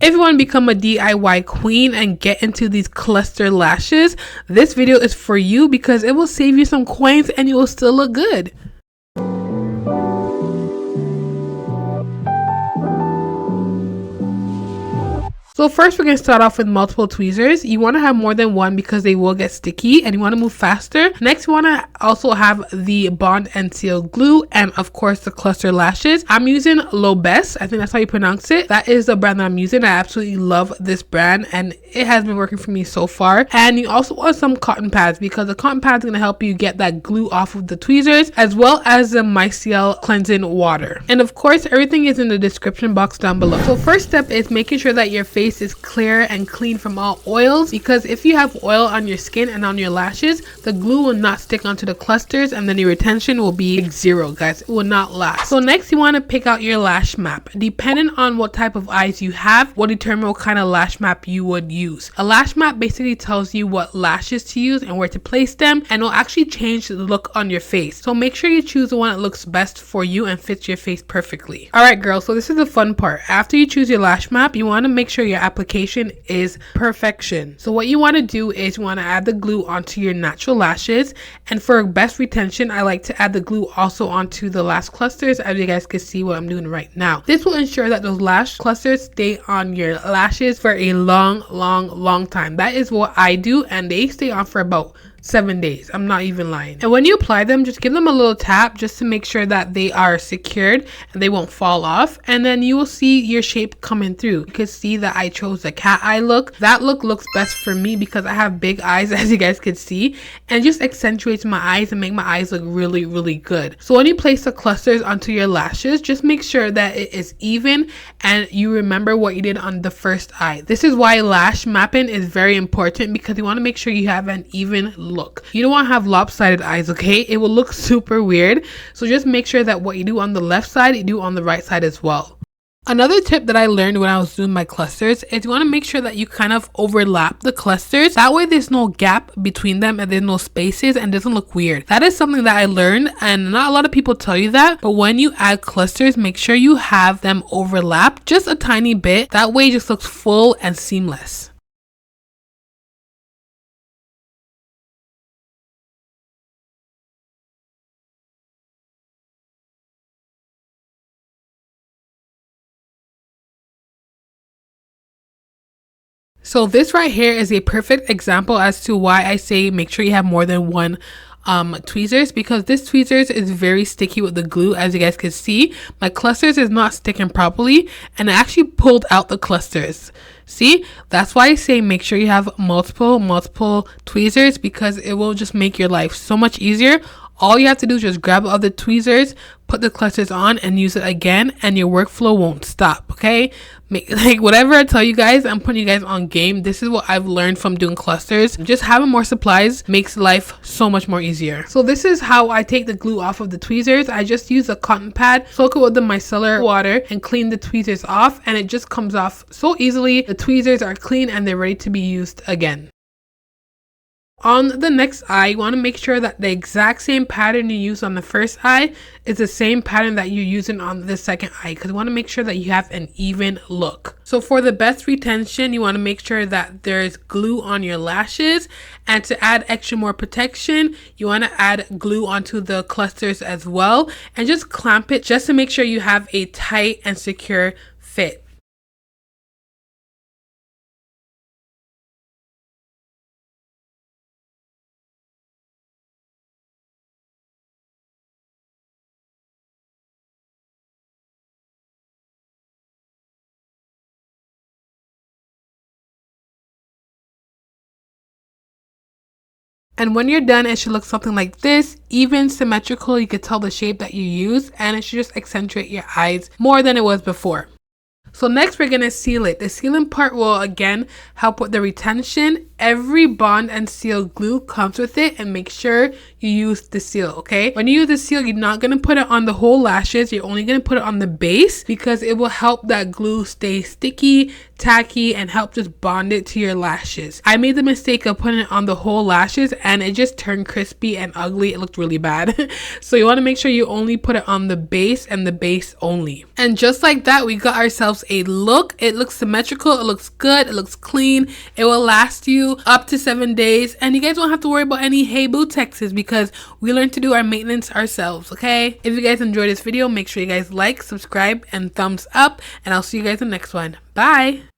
If you want to become a DIY queen and get into these cluster lashes, this video is for you because it will save you some coins and you will still look good. So first we're going to start off with multiple tweezers. You want to have more than one because they will get sticky and you want to move faster. Next, you want to also have the bond and seal glue and of course the cluster lashes. I'm using LASH, I think that's how you pronounce it. That is the brand that I'm using. I absolutely love this brand and it has been working for me so far. And you also want some cotton pads because the cotton pads are going to help you get that glue off of the tweezers, as well as the micellar cleansing water. And of course, everything is in the description box down below. So first step is making sure that your face is clear and clean from all oils, because if you have oil on your skin and on your lashes, the glue will not stick onto the clusters and then your retention will be zero, guys. It will not last. So next you want to pick out your lash map. Depending on what type of eyes you have will determine what kind of lash map you would use. A lash map basically tells you what lashes to use and where to place them, and will actually change the look on your face. So make sure you choose the one that looks best for you and fits your face perfectly. Alright girls, so this is the fun part. After you choose your lash map, you want to make sure your application is perfection. So what you want to do is you want to add the glue onto your natural lashes, and for best retention I like to add the glue also onto the lash clusters, as you guys can see what I'm doing right now. This will ensure that those lash clusters stay on your lashes for a long time. That is what I do, and they stay on for about 7 days. I'm not even lying. And when you apply them, just give them a little tap just to make sure that they are secured and they won't fall off, and then you will see your shape coming through. You can see that I chose the cat eye look. That look looks best for me because I have big eyes, as you guys can see, and just accentuates my eyes and make my eyes look really good. So when you place the clusters onto your lashes, just make sure that it is even and you remember what you did on the first eye. This is why lash mapping is very important, because you want to make sure you have an even look. You don't want to have lopsided eyes, okay? It will look super weird. So just make sure that what you do on the left side, you do on the right side as well. Another tip that I learned when I was doing my clusters is you want to make sure that you kind of overlap the clusters. That way there's no gap between them and there's no spaces and it doesn't look weird. That is something that I learned, and not a lot of people tell you that, but when you add clusters, make sure you have them overlap just a tiny bit. That way it just looks full and seamless. So this right here is a perfect example as to why I say make sure you have more than one tweezers, because this tweezers is very sticky with the glue. As you guys can see, my clusters is not sticking properly and I actually pulled out the clusters. See, that's why I say make sure you have multiple tweezers, because it will just make your life so much easier. All you have to do is just grab other tweezers, put the clusters on and use it again, and your workflow won't stop, okay? Like whatever I tell you guys, I'm putting you guys on game. This is what I've learned from doing clusters. Just having more supplies makes life so much more easier. So this is how I take the glue off of the tweezers. I just use a cotton pad, soak it with the micellar water and clean the tweezers off, and it just comes off so easily. The tweezers are clean and they're ready to be used again. On the next eye, you want to make sure that the exact same pattern you use on the first eye is the same pattern that you're using on the second eye, because you want to make sure that you have an even look. So for the best retention, you want to make sure that there's glue on your lashes, and to add extra more protection, you want to add glue onto the clusters as well, and just clamp it just to make sure you have a tight and secure fit. And when you're done, it should look something like this, even, symmetrical. You could tell the shape that you use, and it should just accentuate your eyes more than it was before. So next we're going to seal it. The sealing part will again help with the retention every bond and seal glue comes with it, and make sure you use the seal, okay? When you use the seal, you're not going to put it on the whole lashes. You're only going to put it on the base because it will help that glue stay sticky, tacky, and help just bond it to your lashes. I made the mistake of putting it on the whole lashes and it just turned crispy and ugly. It looked really bad. So you want to make sure you only put it on the base and the base only. And just like that, we got ourselves a look. It looks symmetrical, it looks good, it looks clean. It will last you up to 7 days, and you guys won't have to worry about any hey boo texts because we learned to do our maintenance ourselves, okay? If you guys enjoyed this video, make sure you guys like, subscribe, and thumbs up, and I'll see you guys in the next one. Bye!